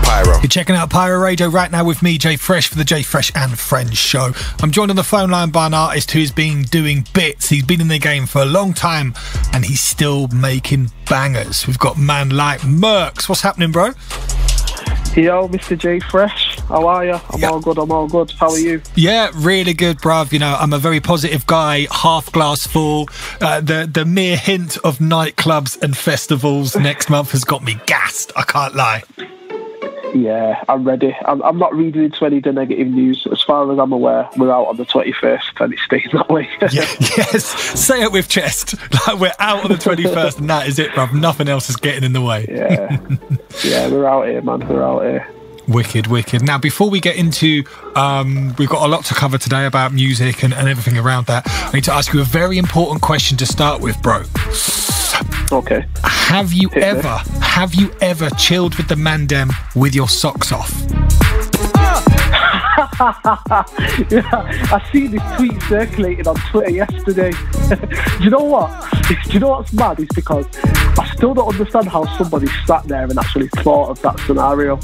Pyro. You're checking out Pyro Radio right now with me, Jay Fresh, for the Jay Fresh and Friends show. I'm joined on the phone line by an artist who's been doing bits. He's been in the game for a long time and he's still making bangers. We've got man like Murkz. What's happening, bro? Yo, Mr. J Fresh, how are you? I'm all good. How are you? Yeah, really good, bruv. You know, I'm a very positive guy, half glass full. The mere hint of nightclubs and festivals next month has got me gassed, I can't lie. Yeah, I'm ready. I'm not reading into any of the negative news. As far as I'm aware, we're out on the 21st and it stays that way. Yes, say it with chest. Like, we're out on the 21st and that is it, bruv. Nothing else is getting in the way. Yeah, we're out here, man. We're out here. Wicked. Now, before we get into, we've got a lot to cover today about music and everything around that. I need to ask you a very important question to start with, bro. Okay. Have you ever chilled with the mandem with your socks off? Yeah, I see this tweet circulating on Twitter yesterday. Do you know what? Do you know what's mad? It's because I still don't understand how somebody sat there and actually thought of that scenario.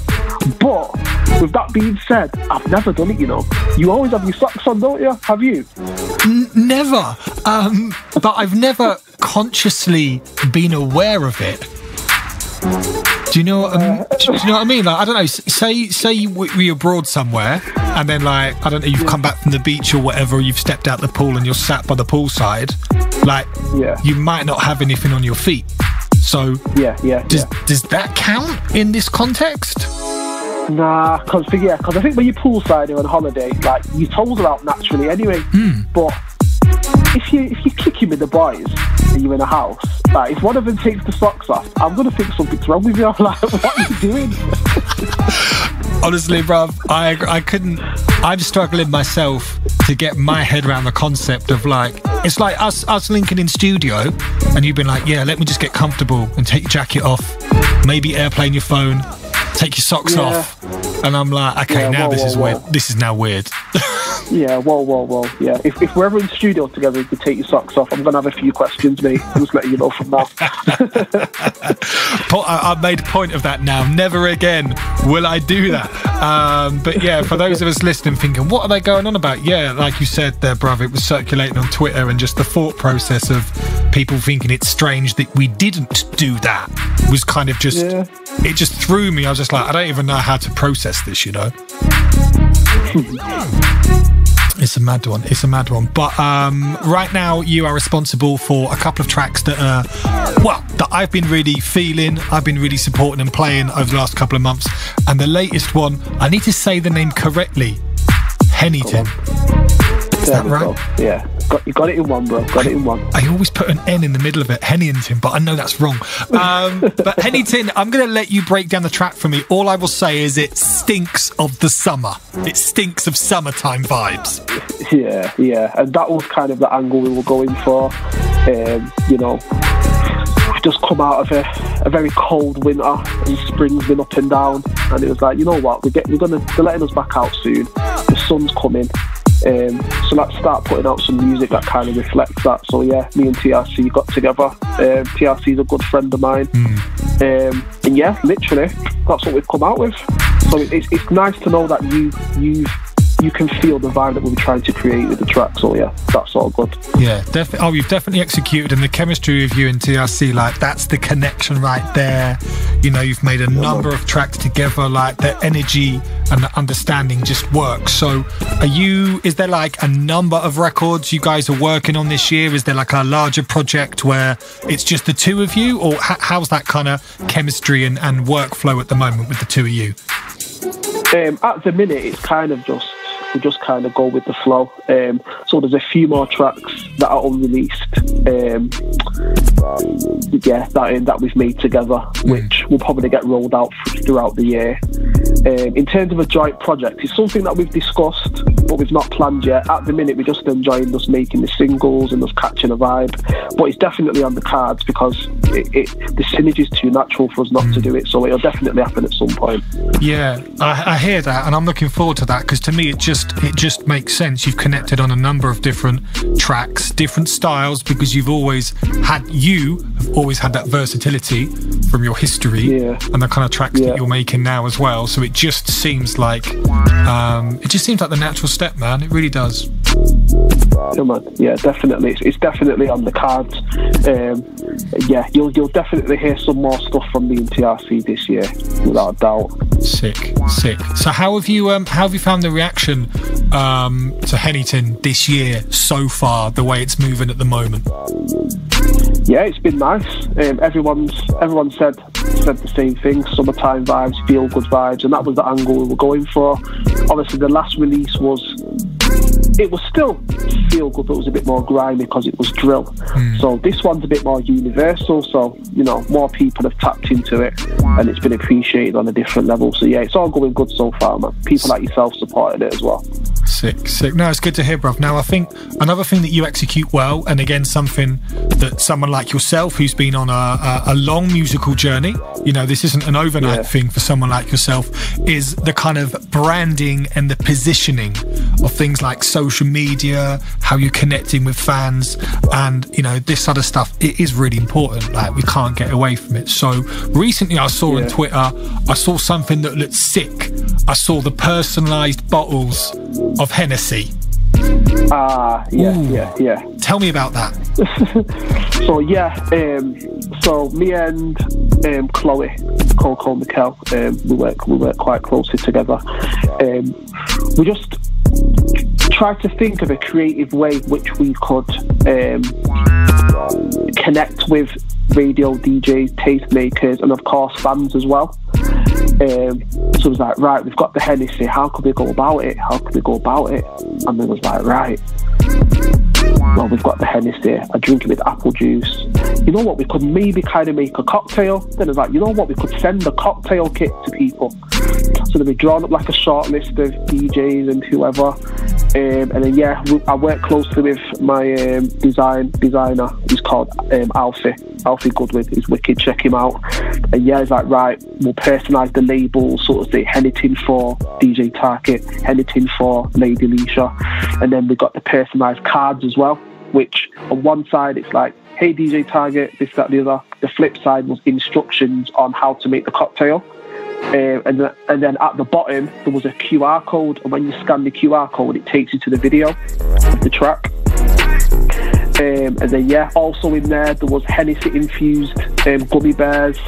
But with that being said, I've never done it, you know. You always have your socks on, don't you? Have you? Never. But I've never consciously been aware of it. Do you know what I mean? Like, I don't know. Say we're abroad somewhere, and then, like, I don't know, you've come back from the beach or whatever, or you've stepped out the pool and you're sat by the poolside. Like, you might not have anything on your feet. So, does that count in this context? Nah, because I think when you're poolside or on holiday, like, your toes are out naturally anyway. But if you're kicking with the boys and you're in a house, like, if one of them takes the socks off, I'm gonna think something's wrong with you. Like, what are you doing? Honestly, bruv, I couldn't. I'm struggling myself to get my head around the concept of, like, it's like us linking in studio, and you've been like, yeah, let me just get comfortable and take your jacket off, maybe airplane your phone, take your socks off, and I'm like, okay, this is weird. This is now weird. Yeah, whoa. Yeah, if we're ever in the studio together, you could take your socks off. I'm going to have a few questions, mate. I'm just letting you know from now. I made a point of that now. Never again will I do that. But yeah, for those of us listening thinking, what are they going on about? Yeah, like you said there, brother, it was circulating on Twitter, and just the thought process of people thinking it's strange that we didn't do that was kind of just, it just threw me. I was just like, I don't even know how to process this, you know? It's a mad one. But right now you are responsible for a couple of tracks that that I've been really feeling, I've been really supporting and playing over the last couple of months. And the latest one, I need to say the name correctly, Henny'Tin. Is that right? Yeah, you got it in one, bro. Got it in one. I always put an N in the middle of it, Henny'Tin, but I know that's wrong. But Henny'Tin, I'm going to let you break down the track for me. All I will say is it stinks of the summer. It stinks of summertime vibes. Yeah. And that was kind of the angle we were going for. You know, we've just come out of a very cold winter, and spring's been up and down. And it was like, you know what, they're letting us back out soon. The sun's coming. So let's start putting out some music that kind of reflects that. So yeah, me and TRC got together. TRC is a good friend of mine. And yeah, literally, that's what we've come out with. So it's nice to know that you can feel the vibe that we were trying to create with the track. So yeah, that's all good. Yeah, definitely. Oh, you've definitely executed, and the chemistry of you and TRC, like, that's the connection right there. You know, you've made a number of tracks together, like the energy and the understanding just works. So is there like a number of records you guys are working on this year? Is there like a larger project where it's just the two of you, or how's that kind of chemistry and workflow at the moment with the two of you? At the minute, it's kind of we just kind of go with the flow. So there's a few more tracks that are unreleased, that we've made together, which will probably get rolled out throughout the year. In terms of a joint project, it's something that we've discussed, but we've not planned yet. At the minute, we're just enjoying us making the singles and us catching a vibe. But it's definitely on the cards because the synergy is too natural for us not to do it. So it'll definitely happen at some point. Yeah, I hear that, and I'm looking forward to that, because to me it just makes sense. You've connected on a number of different tracks, different styles, because you've always had that versatility from your history and the kind of tracks that you're making now as well. So it just seems like the natural step, man. It really does. Yeah, man. Yeah, definitely. It's definitely on the cards. You'll definitely hear some more stuff from me and TRC this year, without a doubt. Sick. So how have you found the reaction to Henny'Tin this year so far? The way it's moving at the moment. Yeah, it's been nice. Everyone said the same thing. Summertime vibes, feel good vibes, and that was the angle we were going for. Obviously, the last release was still feel good, but it was a bit more grimy because it was drill. So this one's a bit more universal. So more people have tapped into it, and it's been appreciated on a different level. So yeah, it's all going good so far, man. People like yourself supported it as well. Sick. No, it's good to hear, bruv. Now, I think another thing that you execute well, and again, something that someone like yourself who's been on a long musical journey, this isn't an overnight thing for someone like yourself, is the kind of branding and the positioning of things like social media, how you're connecting with fans, and, this sort of stuff. It is really important. Like, we can't get away from it. So recently I saw on Twitter, I saw something that looked sick. I saw the personalised bottles of Hennessy. Yeah. Tell me about that. So me and Chloe Mikel, we work quite closely together. We just tried to think of a creative way which we could connect with radio DJs, tastemakers, and of course fans as well. So it was like, right, we've got the Hennessy, how could we go about it? And then it was like, right, well, we've got the Hennessy, I drink it with apple juice. You know what, we could maybe kind of make a cocktail. Then it's like, you know what, we could send a cocktail kit to people. So then we drawn up like a short list of DJs and whoever. And then I work closely with my designer. He's called Alfie Goodwin. He's wicked, check him out. And he's like, right, we'll personalise the labels, sort of say Henny'Tin for DJ Target, Henny'Tin for Lady Leisha. And then we got the personalised cards as well, which on one side it's like, hey DJ Target, this, that, the other. The flip side was instructions on how to make the cocktail. And then at the bottom there was a QR code, and when you scan the QR code it takes you to the video of the track. And then also in there was Hennessy infused gummy bears.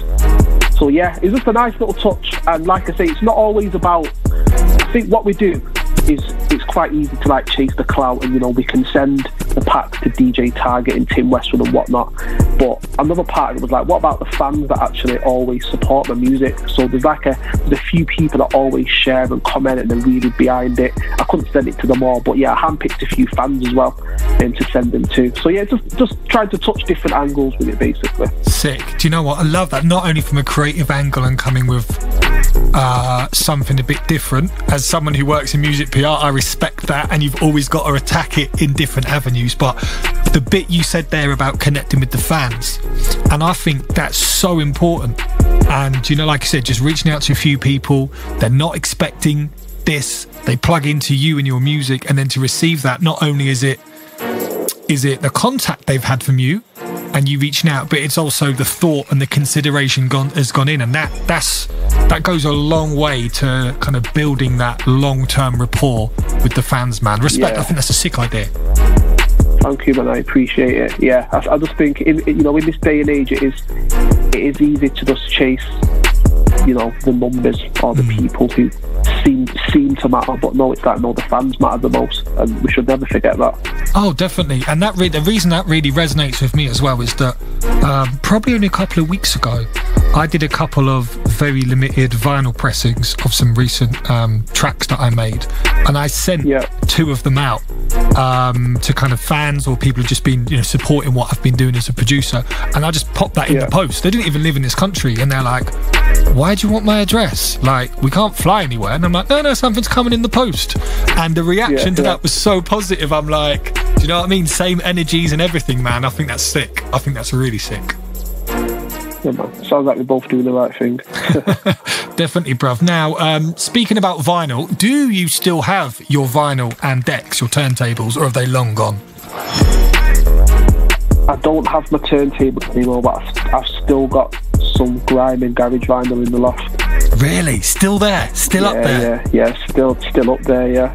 So it's just a nice little touch. And like I say, it's not always about, I think what we do is it's quite easy to like chase the clout, and we can send the packs to DJ Target and Tim Westwood and whatnot. But another part of it was like, what about the fans that actually always support the music? So there's a few people that always share and comment and they're really behind it. I couldn't send it to them all, but I handpicked a few fans as well to send them to. So just trying to touch different angles with it, basically. Sick. Do you know what? I love that. Not only from a creative angle and coming with something a bit different. As someone who works in music PR, I respect that, and you've always got to attack it in different avenues. But the bit you said there about connecting with the fans, and I think that's so important. And like I said, just reaching out to a few people, they're not expecting this, they plug into you and your music, and then to receive that, not only is it the contact they've had from you and you reaching out, but it's also the thought and the consideration has gone in, and that goes a long way to kind of building that long-term rapport with the fans, man. Respect. I think that's a sick idea. Thank you, man. I appreciate it. Yeah, I just think in this day and age, it is easy to just chase the numbers or the people who seem to matter, but no, it's like, no, the fans matter the most, and we should never forget that. Oh, definitely. And the reason that really resonates with me as well is that probably only a couple of weeks ago I did a couple of very limited vinyl pressings of some recent tracks that I made, and I sent 2 of them out to kind of fans or people who've just been supporting what I've been doing as a producer, and I just popped that in the post. They didn't even live in this country, and they're like, why do you want my address? Like, we can't fly anywhere. And I'm like, no, something's coming in the post. And the reaction to that was so positive. I'm like, do you know what I mean? Same energies and everything, man. I think that's sick. I think that's really sick. Yeah, man. Sounds like we're both doing the right thing. Definitely, bruv. Now, speaking about vinyl, do you still have your vinyl and decks, your turntables, or have they long gone? I don't have my turntables anymore, but I've still got some grime and garage vinyl in the loft. Really? Still there? Still up there? Yeah, still up there. Yeah.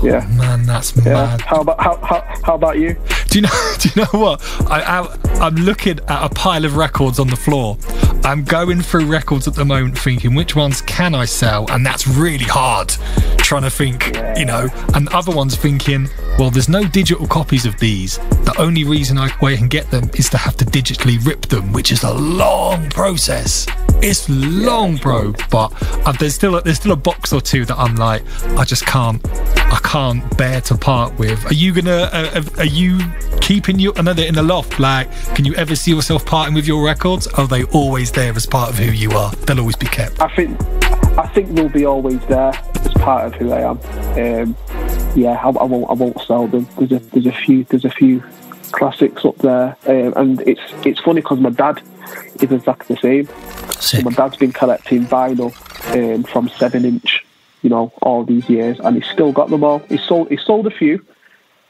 Oh, man, that's mad. How about you? Do you know what? I'm looking at a pile of records on the floor. I'm going through records at the moment, thinking which ones can I sell, and that's really hard. Trying to think, and other ones thinking, well, there's no digital copies of these. The only reason I can get them is to have to digitally rip them, which is a long process. It's long, bro. But there's still a box or two that I'm like, I can't bear to part with. Are you keeping another in the loft? Like, can you ever see yourself parting with your records? Or are they always there as part of who you are? They'll always be kept. I think they'll be always there as part of who I am. I won't sell them. There's a few classics up there, and it's funny because my dad is exactly the same. So my dad's been collecting vinyl from 7-inch, all these years, and he's still got them all. He sold a few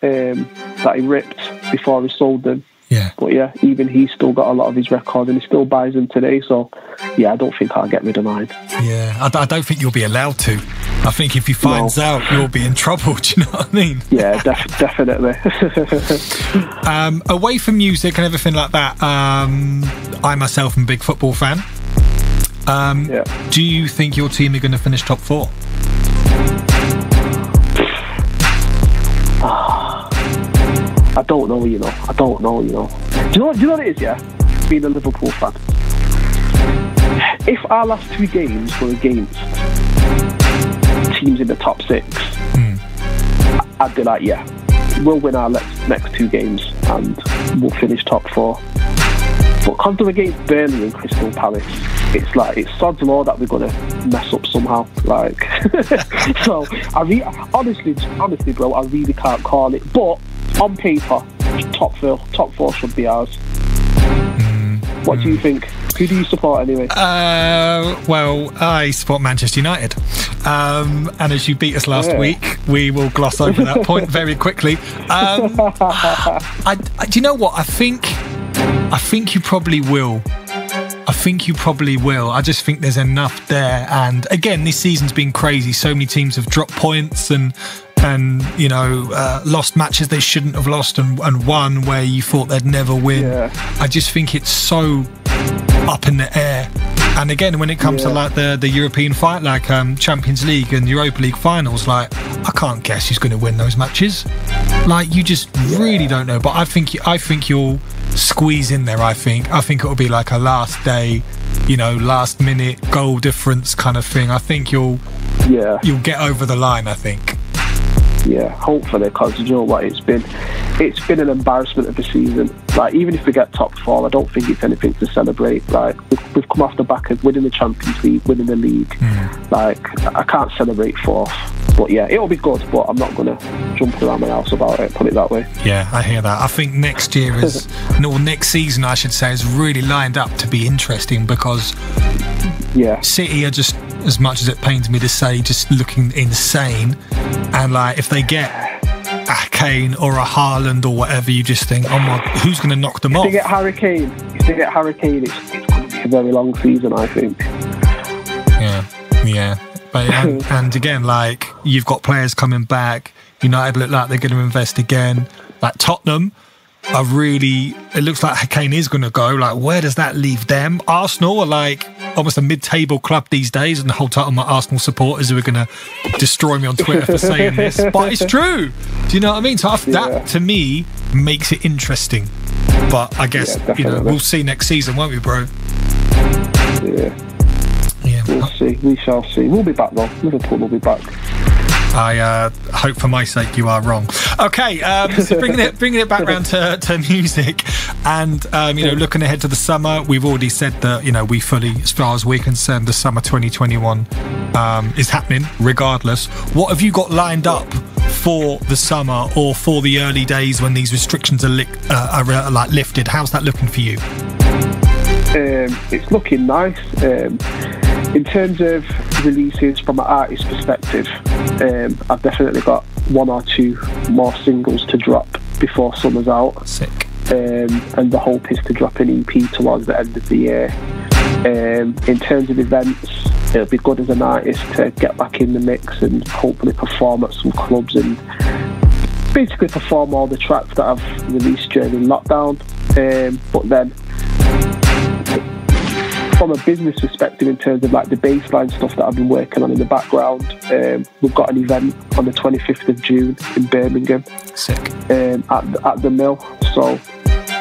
that he ripped before he sold them. Yeah. But even he's still got a lot of his records, and he still buys them today. So I don't think I'll get rid of mine. Yeah, I don't think you'll be allowed to. I think if he finds out, you'll be in trouble. Do you know what I mean? Yeah, definitely. Away from music and everything like that, I myself am a big football fan. Do you think your team are going to finish top 4? I don't know, I don't know. Do you know what it is, yeah? Being a Liverpool fan. If our last 2 games were against teams in the top 6, I'd be like, we'll win our next 2 games and we'll finish top 4. But because they're against Burnley and Crystal Palace, it's like, it's sod's law that we're going to mess up somehow. Like, so honestly, bro, I really can't call it. But on paper, top 4 should be ours. What do you think? Who do you support anyway? Well, I support Manchester United. And as you beat us last week, we will gloss over that point very quickly. Do you know what? I think you probably will. I just think there's enough there. And again, this season's been crazy. So many teams have dropped points and lost matches they shouldn't have lost and won where you thought they'd never win. I just think it's so up in the air. And again, when it comes to like the European fight, like Champions League and Europa League finals, like I can't guess who's going to win those matches. Like you just really don't know. But I think you'll squeeze in there. I think it'll be like a last day, last minute goal difference kind of thing. I think you'll get over the line. I think. Yeah, hopefully, because you know what, it's been an embarrassment of the season. Like, even if we get top 4, I don't think it's anything to celebrate. Like, we've come off the back of winning the Champions League, winning the league. Like, I can't celebrate 4th. But it'll be good, but I'm not going to jump around my house about it, put it that way. Yeah, I hear that. I think next year next season, I should say, is really lined up to be interesting because City are just, as much as it pains me to say, just looking insane. And like, if they get a Kane or a Haaland or whatever, you just think, oh my, who's going to knock them off? If they get Harry Kane, it's going to be a very long season, I think. Yeah. But, and again, like, you've got players coming back. United look like they're going to invest again. Like Tottenham it looks like Kane is going to go. Like, where does that leave them? Arsenal are like almost a mid-table club these days, and the whole time my Arsenal supporters who are going to destroy me on Twitter for saying this, but it's true. Do you know what I mean? So that to me makes it interesting. But I guess we'll see next season, won't we, bro? Yeah, we'll see. We shall see. We'll be back though. Liverpool will be back. I hope for my sake you are wrong. Okay, so bringing it back round to music, and looking ahead to the summer, we've already said that we fully, as far as we're concerned, the summer 2021 is happening regardless. What have you got lined up for the summer or for the early days when these restrictions are lifted? How's that looking for you? It's looking nice. In terms of releases from an artist perspective, I've definitely got 1 or 2 more singles to drop before summer's out. Sick. And the hope is to drop an EP towards the end of the year. In terms of events, it'll be good as an artist to get back in the mix and hopefully perform at some clubs and basically perform all the tracks that I've released during lockdown. But then from a business perspective, in terms of like the baseline stuff that I've been working on in the background, we've got an event on the 25th of June in Birmingham. Sick. At the Mill. So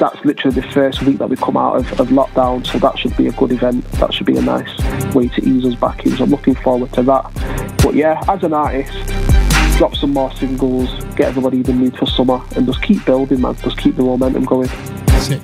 that's literally the first week that we come out of lockdown, so that should be a good event. That should be a nice way to ease us back in, so I'm looking forward to that. But yeah, as an artist, drop some more singles, get everybody in the mood for summer, and just keep building, man. Just keep the momentum going.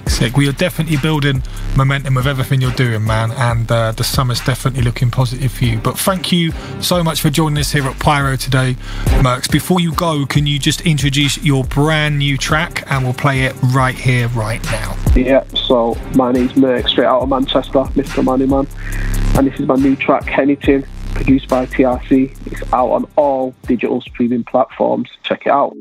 Sick. Well, you're definitely building momentum with everything you're doing, man, and the summer's definitely looking positive for you. But thank you so much for joining us here at Pyro today, Murkz. Before you go, can you just introduce your brand new track, and we'll play it right here, right now? Yeah, so my name's Murkz, straight out of Manchester, Mr. Moneyman, and this is my new track, Henny'Tin, produced by TRC. It's out on all digital streaming platforms. Check it out.